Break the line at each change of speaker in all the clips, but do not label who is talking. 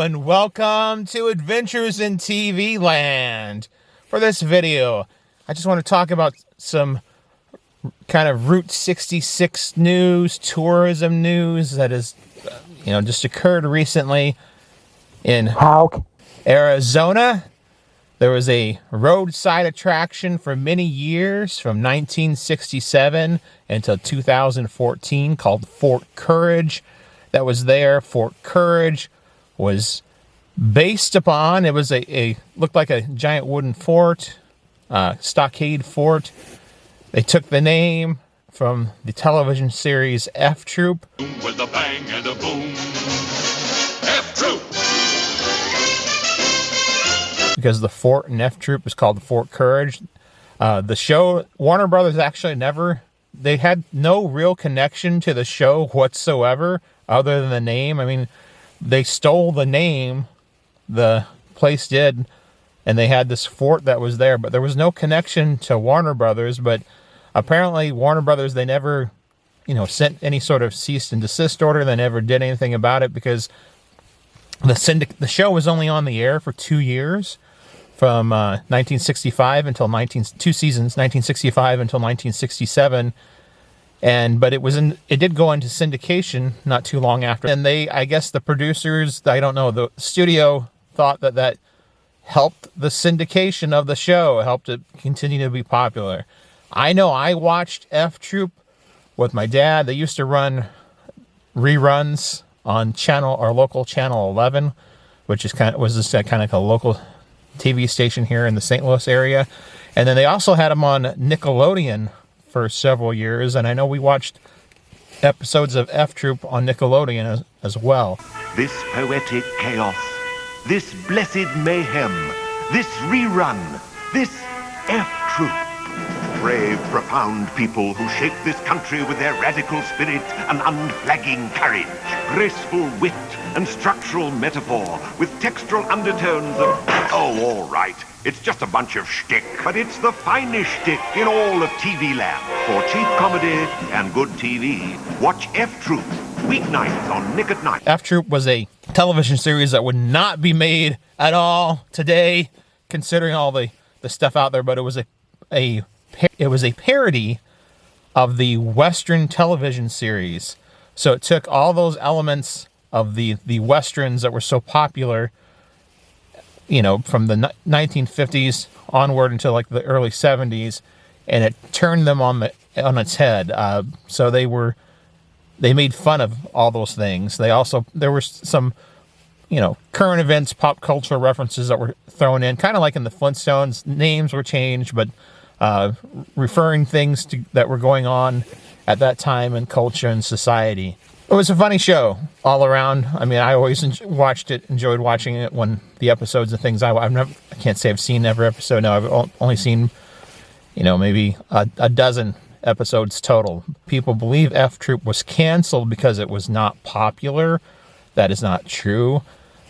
and welcome to Adventures in TV Land. For this video, I just want to talk about some kind of Route 66 news, tourism news that has, just occurred recently in
Houck,
Arizona. There was a roadside attraction for many years from 1967 until 2014 called Fort Courage. That was there. Fort Courage was based upon, it was a looked like a giant wooden fort, stockade fort. They took the name from the television series F Troop.
With a bang and a boom, F Troop.
Because the fort in F Troop is called the Fort Courage. The show, Warner Brothers actually they had no real connection to the show whatsoever other than the name. I mean, they stole the name, the place did, and they had this fort that was there, but there was no connection to Warner Brothers. But apparently Warner Brothers, they never, sent any sort of cease and desist order. They never did anything about it because the show was only on the air for 2 years, from 1965 until 2 seasons, 1965 until 1967. But it did go into syndication not too long after. And I guess the producers, the studio thought that helped the syndication of the show, helped it continue to be popular. I know I watched F Troop with my dad. They used to run reruns on our local channel 11, which is kind of a local TV station here in the St. Louis area. And then they also had them on Nickelodeon for several years, and I know we watched episodes of F Troop on Nickelodeon as well.
This poetic chaos, this blessed mayhem, this rerun, this F Troop. Brave, profound people who shape this country with their radical spirit and unflagging courage, graceful wit and structural metaphor, with textural undertones of, all right, it's just a bunch of shtick, but it's the finest shtick in all of TV land. For cheap comedy and good TV, watch F Troop, weeknights on Nick at Night.
F Troop was a television series that would not be made at all today, considering all the stuff out there, but it was a parody of the Western television series. So it took all those elements of the Westerns that were so popular, from the 1950s onward until like the early 70s, and it turned them on its head. So they made fun of all those things. There were some, current events, pop culture references that were thrown in, kind of like in the Flintstones. Names were changed, but referring things that were going on at that time in culture and society. It was a funny show all around. I mean, I always enjoyed watching it when the episodes and things. I can't say I've seen every episode. No, I've only seen, maybe a dozen episodes total. People believe F Troop was canceled because it was not popular. That is not true.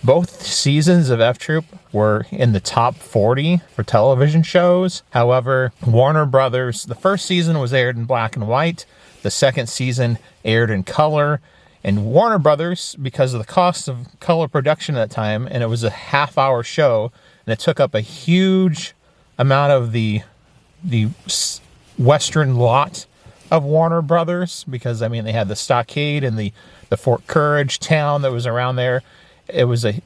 Both seasons of F Troop were in the top 40 for television shows. However, Warner Brothers, the first season was aired in black and white. The second season aired in color. And Warner Brothers, because of the cost of color production at that time, and it was a half-hour show, and it took up a huge amount of the Western lot of Warner Brothers, because, they had the stockade and the Fort Courage town that was around there. It was a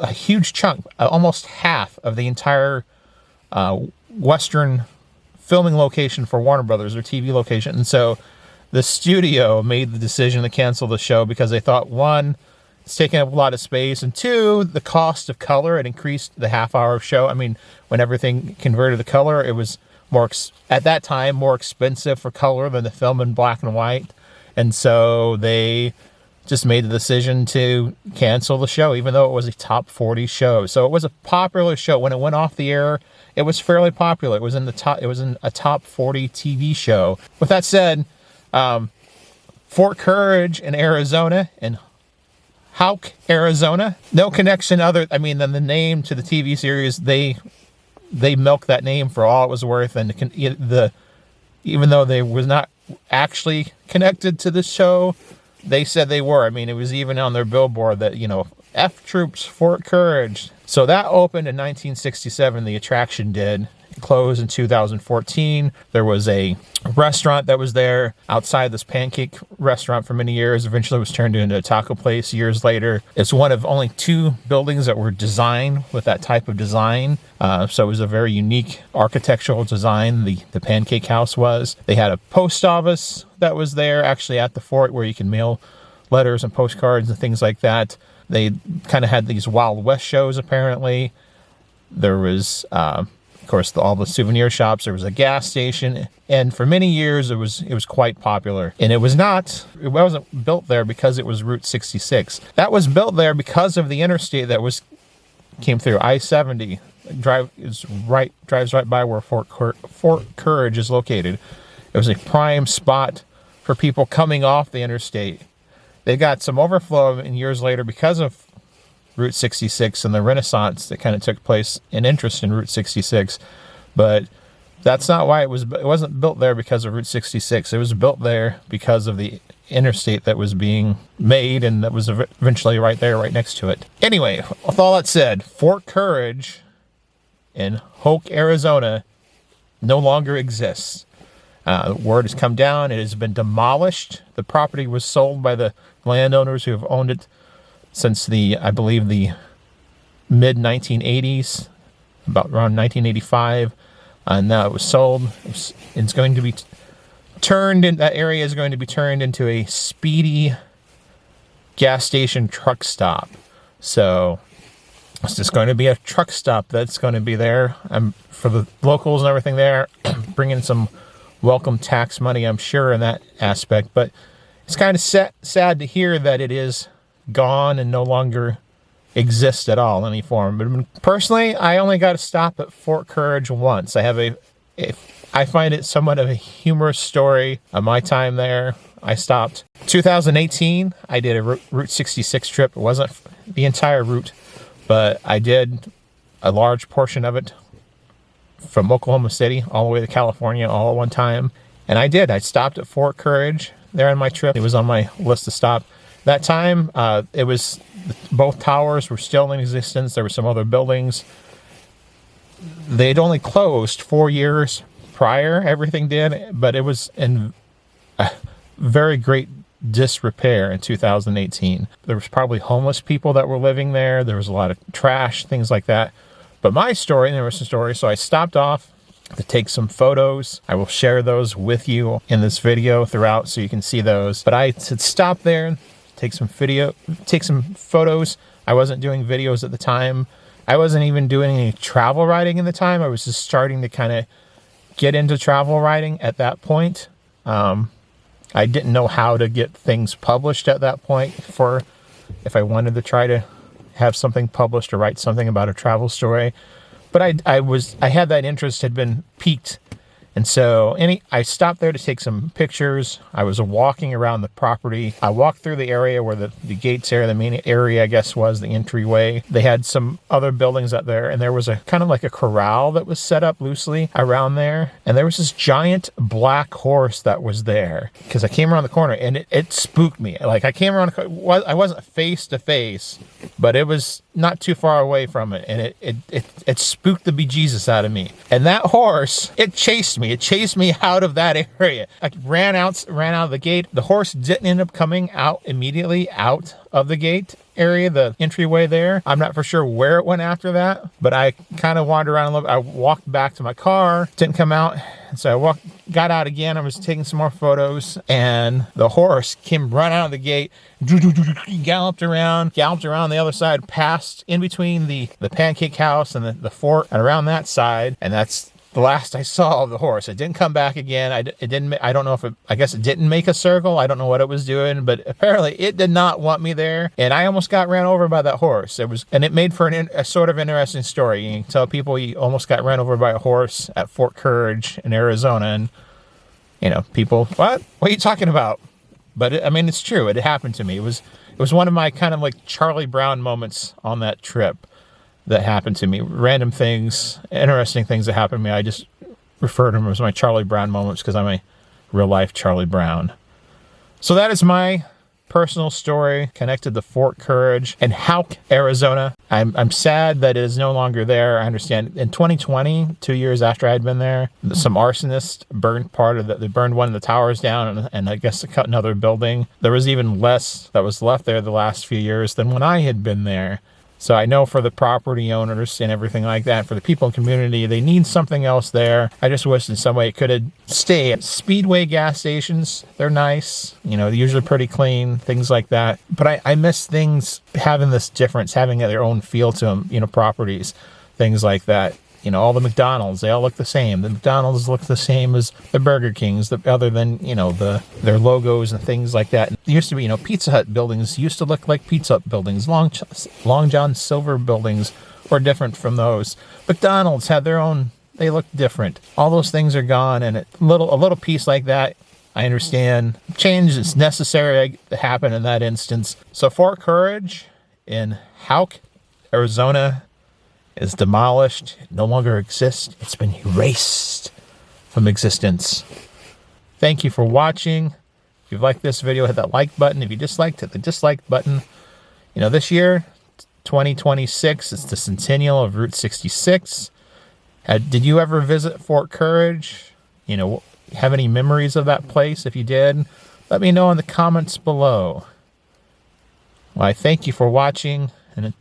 huge chunk, almost half of the entire Western filming location for Warner Brothers, their TV location. And so the studio made the decision to cancel the show because they thought, one, it's taking up a lot of space, and two, the cost of color. It increased the half-hour show. When everything converted to color, it was at that time more expensive for color than the film in black and white. And so they just made the decision to cancel the show, even though it was a top 40 show. So it was a popular show. When it went off the air, it was fairly popular. It was in a top 40 TV show. With that said, Fort Courage in Arizona and Houck, Arizona, no connection than the name to the TV series. They milked that name for all it was worth, and even though they was not actually connected to the show, they said they were. It was even on their billboard that, F Troops Fort Courage. So that opened in 1967, the attraction did. It closed in 2014. There was a restaurant that was there outside, this pancake restaurant, for many years. Eventually was turned into a taco place years later. It's one of only 2 buildings that were designed with that type of design. So it was a very unique architectural design, the Pancake House was. They had a post office that was there actually at the fort where you can mail letters and postcards and things like that. They kind of had these Wild West shows, apparently. There was, of course, all the souvenir shops. There was a gas station. And for many years, it was quite popular. And it wasn't built there because it was Route 66. That was built there because of the interstate that came through. I-70 drives right by where Fort Courage is located. It was a prime spot for people coming off the interstate. They got some overflow in years later because of Route 66 and the Renaissance that kind of took place in interest in Route 66. But that's not why it wasn't built there because of Route 66. It was built there because of the interstate that was being made, and that was eventually right there, right next to it. Anyway, with all that said, Fort Courage in Houck, Arizona no longer exists. Word has come down. It has been demolished. The property was sold by the landowners who have owned it since I believe the mid-1980s, about around 1985. And now it was sold. It's going to be that area is going to be turned into a speedy gas station truck stop. So it's just going to be a truck stop that's going to be there. For the locals and everything there, bringing some welcome tax money, I'm sure, in that aspect. But it's kind of sad to hear that it is gone and no longer exists at all in any form. But personally, I only got to stop at Fort Courage once. I find it somewhat of a humorous story of my time there. I stopped 2018. I did a Route 66 trip. It wasn't the entire route, but I did a large portion of it from Oklahoma City all the way to California all at one time. And I stopped at Fort Courage there on my trip. It was on my list to stop. That time, both towers were still in existence. There were some other buildings. They'd only closed 4 years prior, everything did, but it was in very great disrepair in 2018. There was probably homeless people that were living there. There was a lot of trash, things like that. But my story, and there was some stories, so I stopped off to take some photos. I will share those with you in this video throughout so you can see those. But I had stopped there, take some photos. I wasn't doing videos at the time. I wasn't even doing any travel writing in the time. I was just starting to kind of get into travel writing at that point. I didn't know how to get things published at that point if I wanted to try to have something published or write something about a travel story. But I had that interest had been piqued. And so I stopped there to take some pictures. I was walking around the property. I walked through the area where the gates area, the main area, I guess, was the entryway. They had some other buildings up there, and there was a kind of like a corral that was set up loosely around there. And there was this giant black horse that was there. Because I came around the corner, and it spooked me. Like, I came around, I wasn't face to face, but it was not too far away from it, and it spooked the bejesus out of me. And that horse, it chased me. It chased me out of that area. I ran out of the gate. The horse didn't end up coming out immediately out of the gate area, the entryway there. I'm not for sure where it went after that, but I kind of wandered around a little bit. I walked back to my car, didn't come out. So I got out again. I was taking some more photos, and the horse came right out of the gate, galloped around the other side, passed in between the Pancake House and the fort, and around that side, and that's the last I saw of the horse. It didn't come back again. I don't know if I guess it didn't make a circle. I don't know what it was doing, but apparently it did not want me there. And I almost got ran over by that horse. It made for a sort of interesting story. You can tell people you almost got ran over by a horse at Fort Courage in Arizona. And, people, what are you talking about? But it's true. It happened to me. It was one of my kind of like Charlie Brown moments on that trip that happened to me. Random things, interesting things that happened to me. I just refer to them as my Charlie Brown moments because I'm a real life Charlie Brown. So that is my personal story connected to Fort Courage and Houck, Arizona. I'm sad that it is no longer there. I understand in 2020, 2 years after I had been there, some arsonists burned they burned one of the towers down and I guess cut another building. There was even less that was left there the last few years than when I had been there. So I know for the property owners and everything like that, for the people in the community, they need something else there. I just wish in some way it could have stayed. Speedway gas stations, they're nice. You know, they're usually pretty clean, things like that. But I miss things having this difference, having their own feel to them, you know, properties, things like that. You know, all the McDonald's, they all look the same. The McDonald's look the same as the Burger Kings, other than, you know, their logos and things like that. It used to be, you know, Pizza Hut buildings used to look like Pizza Hut buildings. Long John Silver buildings were different from those. McDonald's had their own, they look different. All those things are gone, and a little piece like that, I understand. Change is necessary to happen in that instance. So Fort Courage in Houck, Arizona, is demolished. It no longer exists. It's been erased from existence. Thank you for watching. If you've liked this video, hit that like button. If you disliked, hit the dislike button. You know, this year, 2026, it's the centennial of Route 66. Did you ever visit Fort Courage? You know, have any memories of that place? If you did, let me know in the comments below. Well, I thank you for watching, and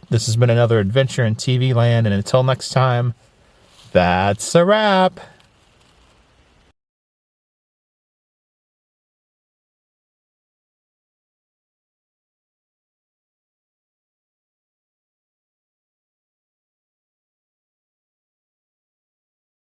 this has been another adventure in TV land, and until next time, that's a wrap.